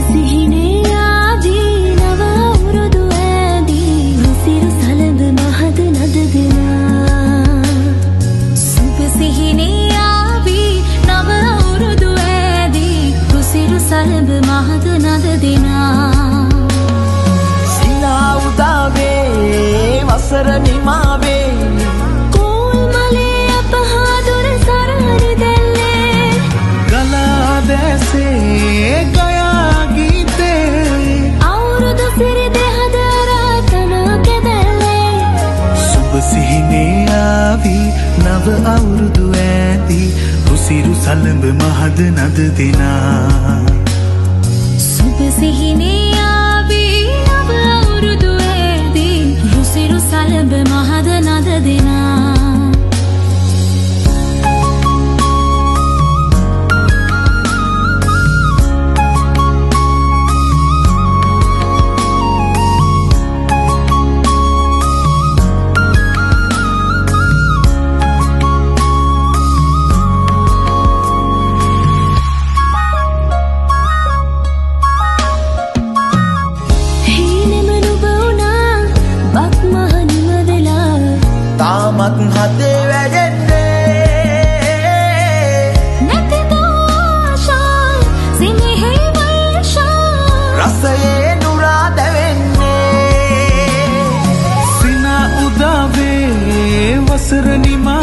සිහිනේ ආදී නව අවුරුදු ඇදී රුසිරු සලඹ මහද නද දෙනා සුබ සිහිනේ ආදී නව අවුරුදු ඇදී රුසිරු සලඹ මහද නද දෙනා සිනා උදාවේ වසර නිමාවේ කෝල් මලේ අපහාදුර සරහරි දැල්ලේ ගලා දැසේ ගයා ගීතේ අවුරුදු සිරි දෙහද රාතන කැදැල්ලේ සුබ සිහිනේ ආවී නව අවුරුදු ඇදී රුසිරු සලඹ මහද නද දෙනා සුබ සිහිනේ ආවී නව අවුරුදු ඇදී රුසිරු සලඹ මහද නද දෙනා තාමත් හදේ වැඩෙන්නේ නැතිද ආශා සිනහේ වර්ෂා රසයේ නුරා දැවෙන්නේ සිනා උදාවේ වසර නිමා